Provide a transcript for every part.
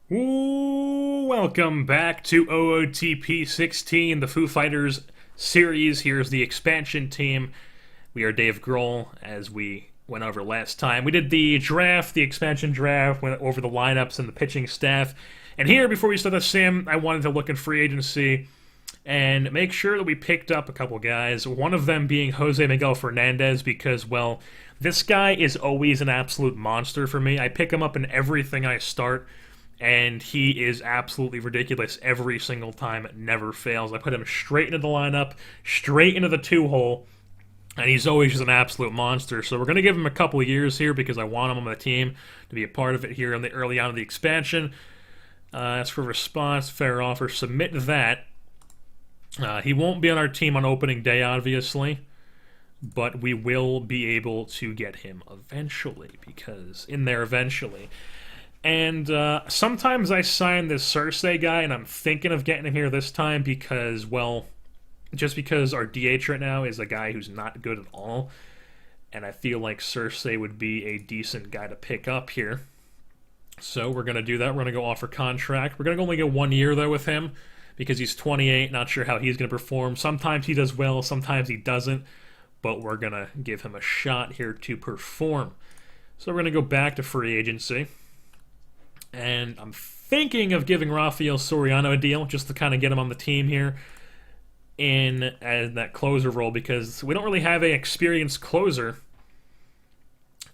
Ooh, welcome back to OOTP 16, the Foo Fighters series. Here's the expansion team. We are Dave Grohl, as we went over last time. We did the draft, the expansion draft, went over the lineups and the pitching staff. And here, before we start the sim, I wanted to look in free agency and make sure that we picked up a couple guys. One of them being Jose Miguel Fernandez, because, well, this guy is always an absolute monster for me. I pick him up in everything I start, and he is absolutely ridiculous every single time. It never fails. I put him straight into the lineup, straight into the two-hole, and he's always just an absolute monster. So we're going to give him a couple of years here because I want him on the team to be a part of it here in the early on of the expansion. As for response, fair offer, submit that. He won't be on our team on opening day, obviously, but we will be able to get him eventually, because in there eventually. And sometimes I sign this Cersei guy, and I'm thinking of getting him here this time because, well, just because our DH right now is a guy who's not good at all, and I feel like Cersei would be a decent guy to pick up here. So we're going to do that. We're going to go offer contract. We're going to only get 1 year, though, with him because he's 28. Not sure how he's going to perform. Sometimes he does well, sometimes he doesn't, but we're going to give him a shot here to perform. So we're going to go back to free agency. And I'm thinking of giving Rafael Soriano a deal just to kind of get him on the team here in that closer role, because we don't really have an experienced closer.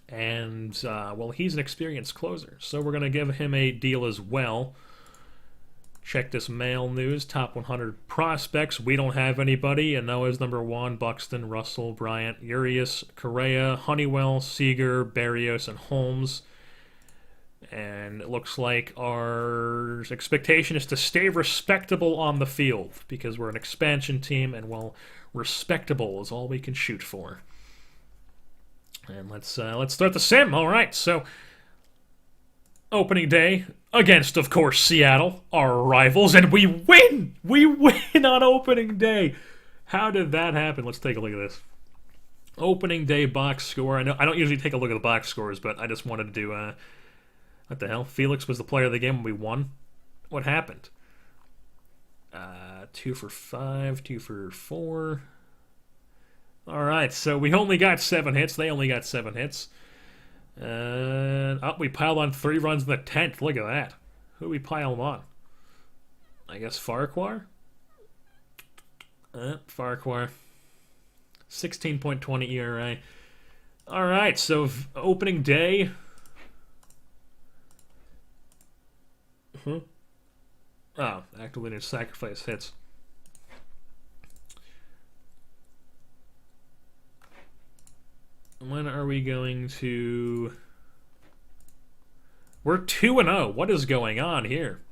And, well, he's an experienced closer. So we're going to give him a deal as well. Check this mail news. Top 100 prospects. We don't have anybody. And Noah's number 1. Buxton, Russell, Bryant, Urias, Correa, Honeywell, Seager, Barrios, and Holmes. And it looks like our expectation is to stay respectable on the field because we're an expansion team, and, well, respectable is all we can shoot for. And let's start the sim. All right, so opening day against, of course, Seattle, our rivals, and we win! We win on opening day! How did that happen? Let's take a look at this. Opening day box score. I don't usually take a look at the box scores, but I just wanted to do... what the hell? Felix was the player of the game when we won? What happened? 2 for 5, 2 for 4. Alright, so we only got 7 hits. They only got 7 hits. We piled on 3 runs in the 10th. Look at that. Who we piled on? I guess Farquhar? Farquhar. 16.20 ERA. Alright, so opening day... Oh, actively near sacrifice hits. When are we going to... We're 2-0. What is going on here?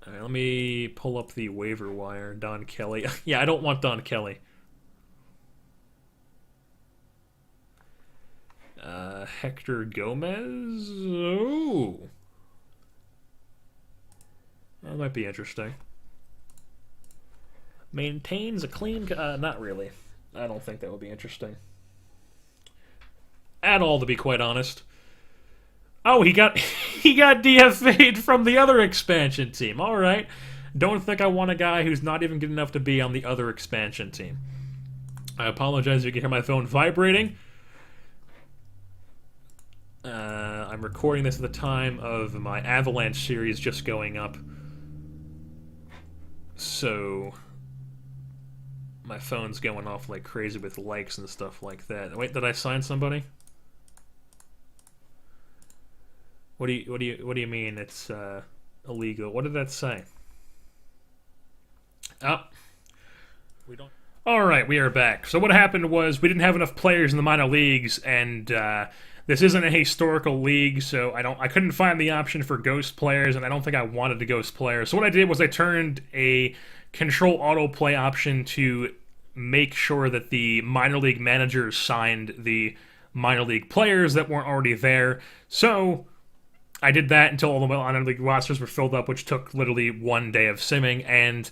Alright, let me pull up the waiver wire. Don Kelly. Yeah, I don't want Don Kelly. Hector Gomez? Ooh. That might be interesting. Maintains a clean... not really. I don't think that would be interesting. At all, to be quite honest. Oh, he got DFA'd from the other expansion team. Alright. Don't think I want a guy who's not even good enough to be on the other expansion team. I apologize if you can hear my phone vibrating. I'm recording this at the time of my Avalanche series just going up. So... my phone's going off like crazy with likes and stuff like that. Wait, did I sign somebody? What do you mean it's illegal? What did that say? Oh, we don't. All right, we are back. So what happened was we didn't have enough players in the minor leagues, and this isn't a historical league, so I couldn't find the option for ghost players, and I don't think I wanted to ghost players. So what I did was I turned a control autoplay option to make sure that the minor league managers signed the minor league players that weren't already there. So I did that until all the minor league rosters were filled up, which took literally 1 day of simming, and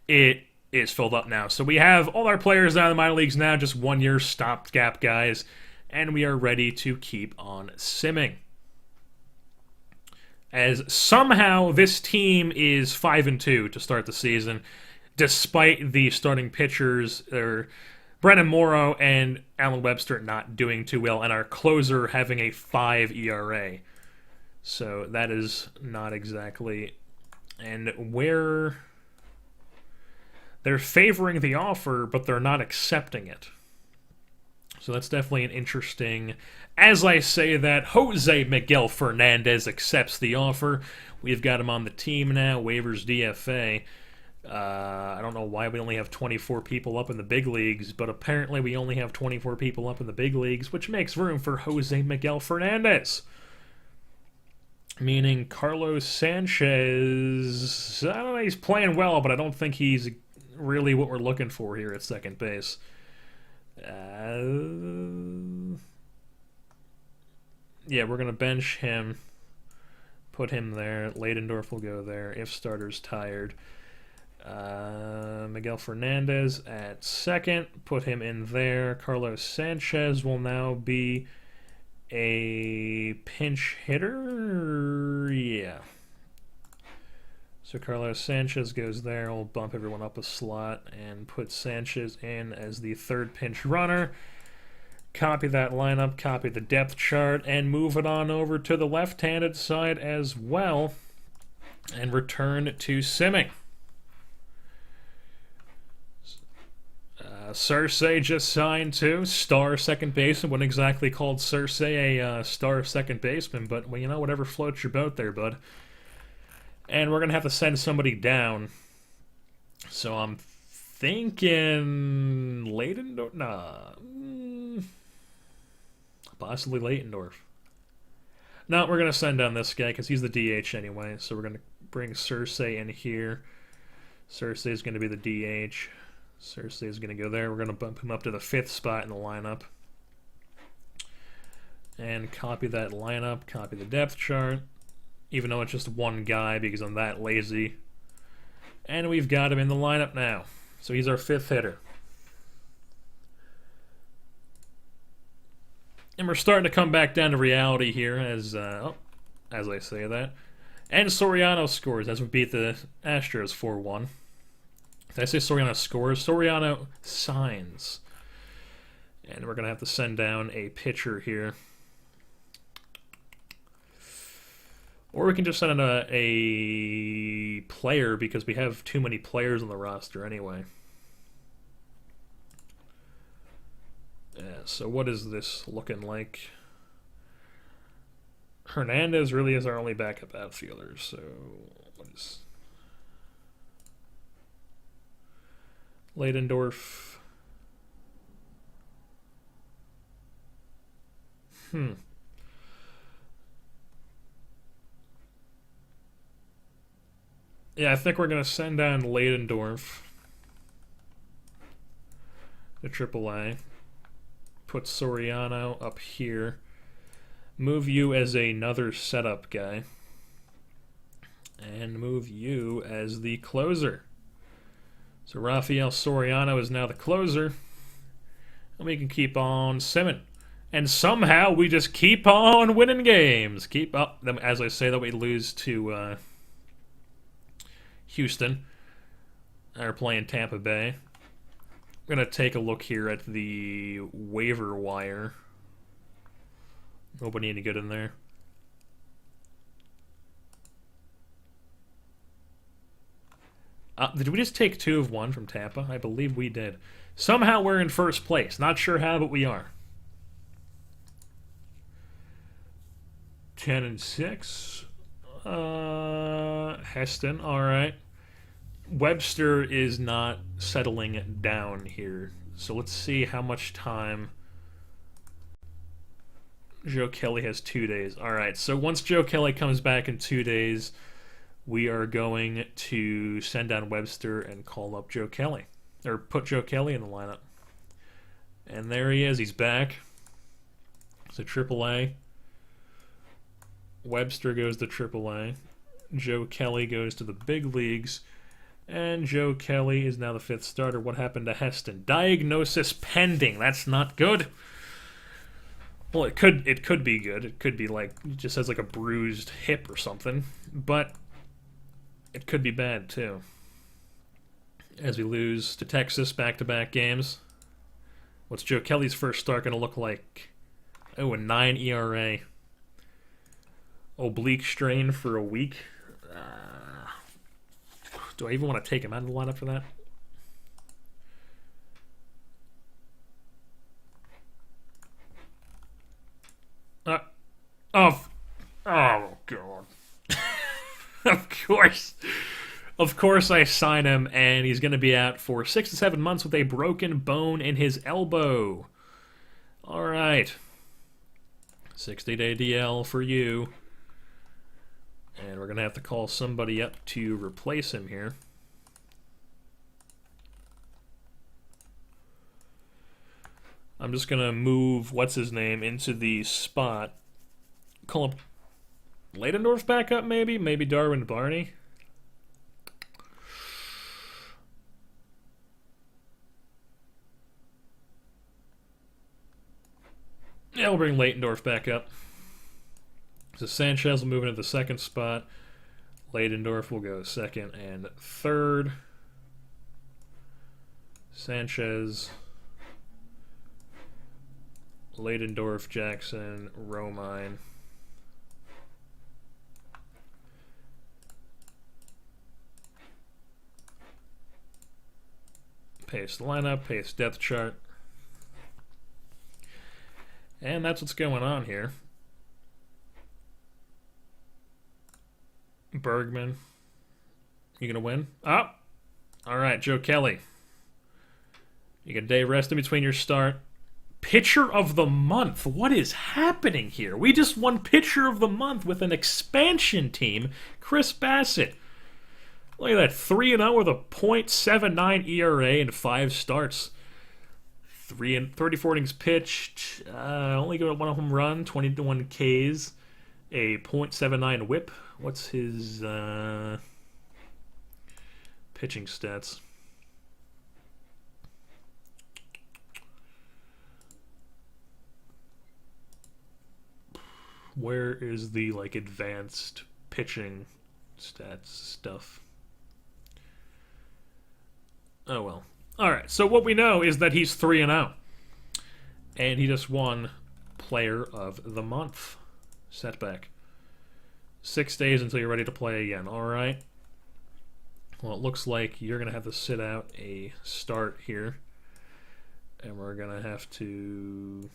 it is filled up now. So we have all our players out of the minor leagues now, just 1 year stopgap guys. and we are ready to keep on simming. As somehow this team is 5-2 to start the season, despite the starting pitchers, Brennan Morrow and Alan Webster not doing too well, and our closer having a 5 ERA. So that is not exactly... And where... They're favoring the offer, but they're not accepting it. So that's definitely an interesting... As I say that, Jose Miguel Fernandez accepts the offer. We've got him on the team now, waivers DFA. I don't know why we only have 24 people up in the big leagues, but apparently we only have 24 people up in the big leagues, which makes room for Jose Miguel Fernandez. Meaning Carlos Sanchez, I don't know, he's playing well, but I don't think he's really what we're looking for here at second base. Yeah, we're going to bench him, put him there. Leidendorf will go there if starter's tired. Miguel Fernandez at second, put him in there. Carlos Sanchez will now be a pinch hitter. Yeah. So Carlos Sanchez goes there. We'll bump everyone up a slot and put Sanchez in as the third pinch runner. Copy that lineup, copy the depth chart, and move it on over to the left-handed side as well, and return to simming. Cersei just signed too. Star second baseman. Wasn't exactly called Cersei a star second baseman, but well, you know, whatever floats your boat there, bud. And we're gonna have to send somebody down. So I'm thinking Leidendorf. Nah, possibly Leidendorf. No, we're gonna send down this guy because he's the DH anyway. So we're gonna bring Cersei in here. Cersei is gonna be the DH. Cersei is going to go there. We're going to bump him up to the 5th spot in the lineup. And copy that lineup, copy the depth chart, even though it's just one guy because I'm that lazy. And we've got him in the lineup now. So he's our 5th hitter. And we're starting to come back down to reality here as I say that. And Soriano scores as we beat the Astros 4-1. Did I say Soriano scores? Soriano signs. And we're going to have to send down a pitcher here. Or we can just send in a player because we have too many players on the roster anyway. Yeah, so what is this looking like? Hernandez really is our only backup outfielder, so what is... Leidendorf. Yeah, I think we're going to send down Leidendorf to AAA. Put Soriano up here. Move you as another setup guy. And move you as the closer. So Rafael Soriano is now the closer. And we can keep on simming. And somehow we just keep on winning games. Keep up. As I say that, we lose to Houston. They're playing Tampa Bay. I'm going to take a look here at the waiver wire. Nobody need to get in there. Did we just take 2 of 1 from Tampa? I believe we did. Somehow we're in first place. Not sure how, but we are. 10-6. Heston, all right. Webster is not settling down here. So let's see how much time Joe Kelly has. 2 days. All right, so once Joe Kelly comes back in 2 days, we are going to send down Webster and call up Joe Kelly. Or put Joe Kelly in the lineup. And there he is. He's back. So AAA. Webster goes to AAA. Joe Kelly goes to the big leagues. And Joe Kelly is now the 5th starter. What happened to Heston? Diagnosis pending. That's not good. Well, it could be good. It could be like it just has like a bruised hip or something, but it could be bad too. As we lose to Texas back-to-back games, what's Joe Kelly's first start going to look like? Oh, a 9 ERA. Oblique strain for a week. Do I even want to take him out of the lineup for that? Oh, oh God. Of course. Of course I sign him, and he's going to be out for 6 to 7 months with a broken bone in his elbow. All right. 60-day DL for you. And we're going to have to call somebody up to replace him here. I'm just going to move what's-his-name into the spot. Call him Leidendorf back up, maybe? Maybe Darwin Barney? Yeah, we'll bring Leitendorf back up. So Sanchez will move into the second spot. Leidendorf will go second and third. Sanchez, Leidendorf, Jackson, Romine. Paste lineup, paste depth chart. And that's what's going on here. Bergman. You gonna win? Oh! Alright, Joe Kelly. You get a day rest in between your start. Pitcher of the month. What is happening here? We just won Pitcher of the Month with an expansion team. Chris Bassett. Look at that. 3-0 with a .79 ERA and 5 starts. 34 innings pitched. Only got one home run, 21 Ks, a .79 WHIP. What's his pitching stats? Where is the like advanced pitching stats stuff? Oh well. Alright, so what we know is that he's 3-0. And he just won Player of the Month. Setback. 6 days until you're ready to play again. Alright. Well, it looks like you're going to have to sit out a start here. And we're going to have to...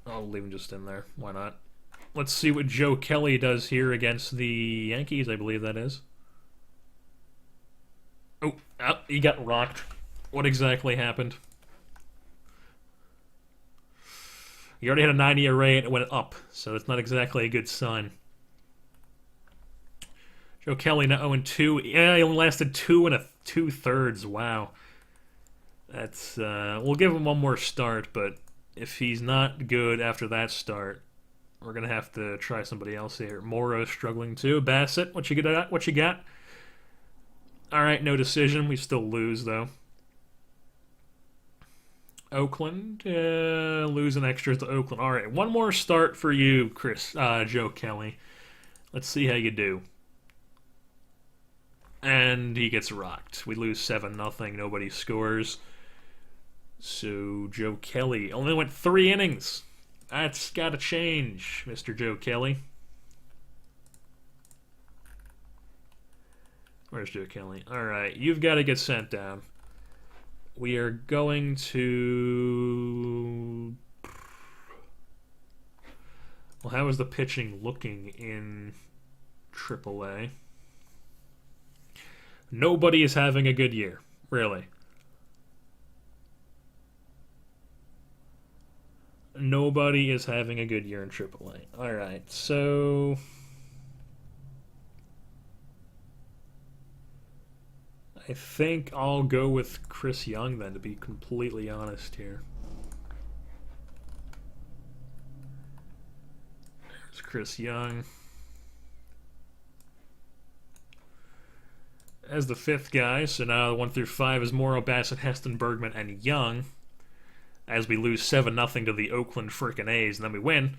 I'll leave him just in there. Why not? Let's see what Joe Kelly does here against the Yankees, I believe that is. Oh, he got rocked. What exactly happened? He already had a 90 ERA and it went up, so it's not exactly a good sign. Joe Kelly now 0-2. Yeah, he only lasted 2 2/3. Wow. That's we'll give him one more start, but if he's not good after that start, we're gonna have to try somebody else here. Morrow's struggling too. Bassett, what you got? What you got? All right, no decision. We still lose, though. Oakland, losing extras to Oakland. All right, one more start for you, Joe Kelly. Let's see how you do. And he gets rocked. We lose 7-0. Nobody scores. So Joe Kelly only went 3 innings. That's got to change, Mr. Joe Kelly. Where's Joe Kelly? All right, you've got to get sent down. We are going to... Well, how is the pitching looking in AAA? Nobody is having a good year, really. Nobody is having a good year in AAA. All right, so... I think I'll go with Chris Young then, to be completely honest here. There's Chris Young. As the 5th guy, so now the 1 through 5 is Morrow, Bassett, Heston, Bergman, and Young. as we lose 7-0 to the Oakland frickin' A's, and then we win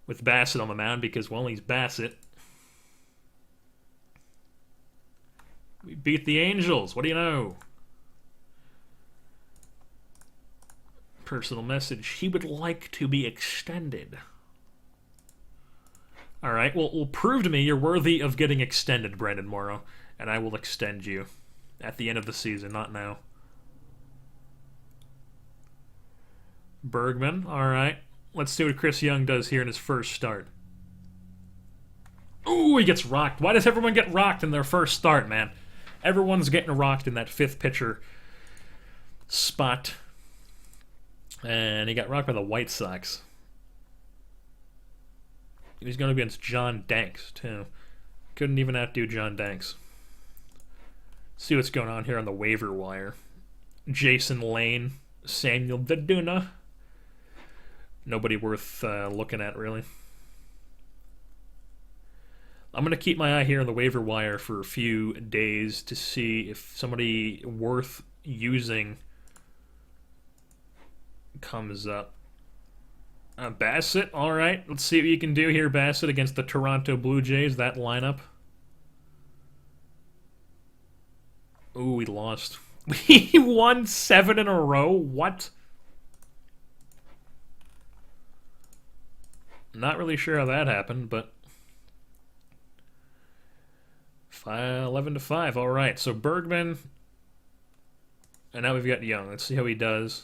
with Bassett on the mound because, well, he's Bassett. We beat the Angels. What do you know? Personal message. He would like to be extended. Alright, well, prove to me you're worthy of getting extended, Brandon Morrow, and I will extend you at the end of the season, not now. Bergman, alright. Let's see what Chris Young does here in his first start. Ooh, he gets rocked. Why does everyone get rocked in their first start, man? Everyone's getting rocked in that fifth pitcher spot. And he got rocked by the White Sox. He's going to be against John Danks, too. Couldn't even outdo John Danks. See what's going on here on the waiver wire. Jason Lane, Samuel Daduna. Nobody worth looking at, really. I'm going to keep my eye here on the waiver wire for a few days to see if somebody worth using comes up. Bassett, all right. Let's see what you can do here, Bassett, against the Toronto Blue Jays, that lineup. Ooh, we lost. We won 7 in a row? What? Not really sure how that happened, but 11-5. All right, so Bergman, and now we've got Young. Let's see how he does.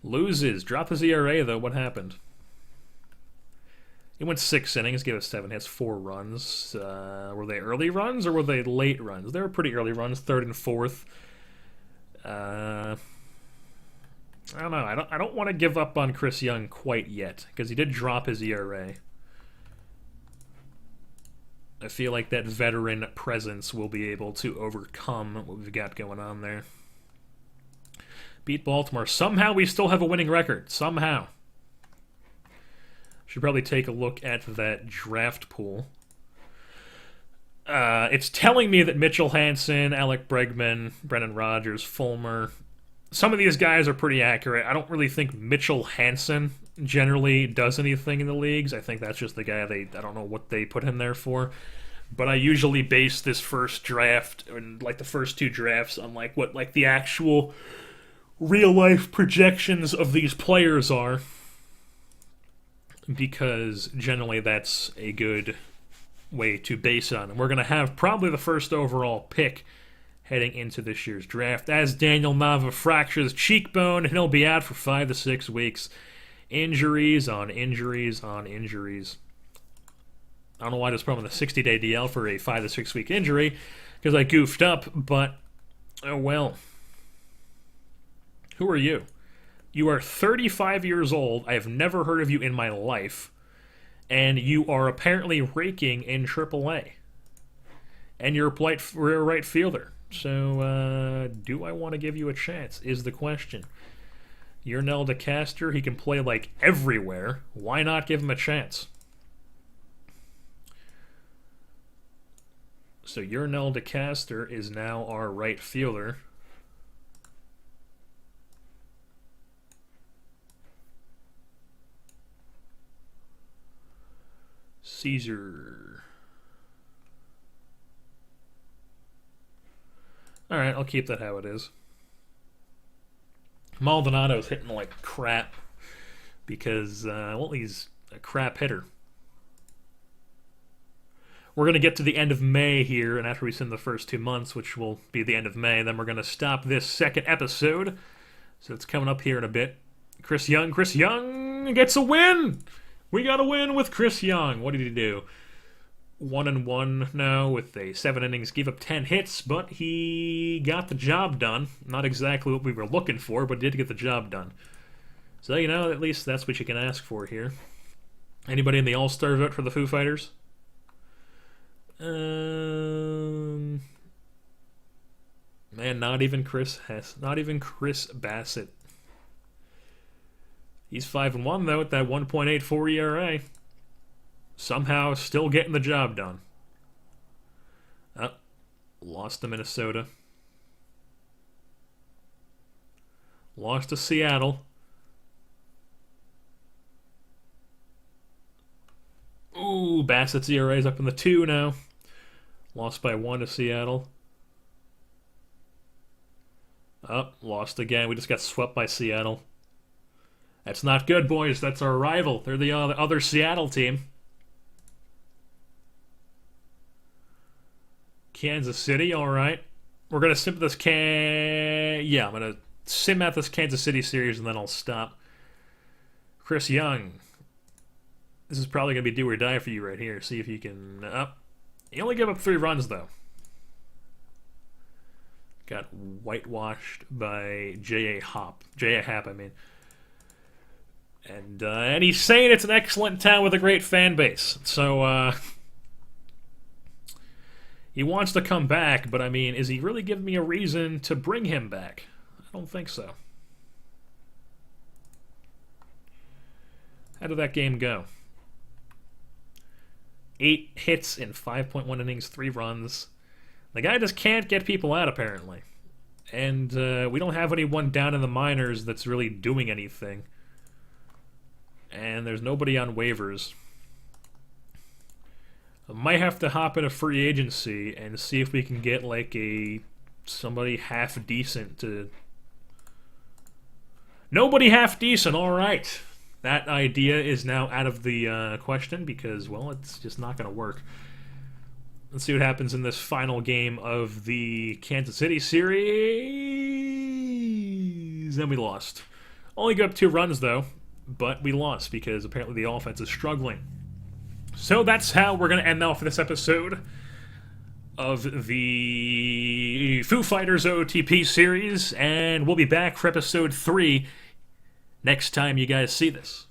Loses. Dropped his ERA, though. What happened? He went 6 innings, gave us 7 hits, 4 runs. Were they early runs or were they late runs? They were pretty early runs, 3rd and 4th. I don't know. I don't want to give up on Chris Young quite yet because he did drop his ERA. I feel like that veteran presence will be able to overcome what we've got going on there. Beat Baltimore. Somehow we still have a winning record. Somehow. Should probably take a look at that draft pool. It's telling me that Mitchell Hansen, Alec Bregman, Brendan Rodgers, Fulmer, some of these guys are pretty accurate. I don't really think Mitchell Hansen generally does anything in the leagues. I think that's just the guy I don't know what they put him there for. But I usually base this first draft, and like the first 2 drafts, on like what like the actual real-life projections of these players are, because generally that's a good way to base on. And we're going to have probably the first overall pick heading into this year's draft, as Daniel Nava fractures cheekbone, and he'll be out for 5 to 6 weeks. Injuries on injuries on injuries. I don't know why there's probably a 60-day DL for a 5 to 6 week injury, because I goofed up, but oh well. Who are you? You are 35 years old. I have never heard of you in my life. And you are apparently raking in AAA. And you're a right fielder. So, do I want to give you a chance, is the question. Yurnel DeCaster, he can play like everywhere. Why not give him a chance? So Yurnel DeCaster is now our right fielder. Caesar. Alright, I'll keep that how it is. Maldonado's hitting like crap because, well, he's a crap hitter. We're going to get to the end of May here, and after we send the first 2 months, which will be the end of May, then we're going to stop this second episode. So it's coming up here in a bit. Chris Young gets a win! We got a win with Chris Young. What did he do? 1-1 now with a 7 innings, gave up 10 hits, but he got the job done. Not exactly what we were looking for, but did get the job done. So, you know, at least that's what you can ask for here. Anybody in the All-Star vote for the Foo Fighters? Man, not even Chris Bassett. He's 5-1 though with that 1.84 ERA. Somehow still getting the job done. Lost to Minnesota. Lost to Seattle. Ooh, Bassett's ERA is up in the 2 now. Lost by 1 to Seattle. Oh, lost again. We just got swept by Seattle. That's not good, boys. That's our rival. They're the other Seattle team. Kansas City, all right. We're going to sim this Yeah, I'm going to sim out this Kansas City series and then I'll stop. Chris Young. This is probably going to be do or die for you right here. See if you can... You only give up 3 runs, though. Got whitewashed by J.A. Happ, I mean. And he's saying it's an excellent town with a great fan base. So, he wants to come back, but I mean, is he really giving me a reason to bring him back? I don't think so. How did that game go? 8 hits in 5.1 innings, 3 runs. The guy just can't get people out, apparently. And we don't have anyone down in the minors that's really doing anything. And there's nobody on waivers. I might have to hop into free agency and see if we can get like somebody half decent to... Nobody half decent, alright. That idea is now out of the question because, well, it's just not going to work. Let's see what happens in this final game of the Kansas City series. And we lost. Only got up 2 runs, though, but we lost because apparently the offense is struggling. So that's how we're going to end now for this episode of the Foo Fighters OTP series, and we'll be back for episode 3 next time you guys see this.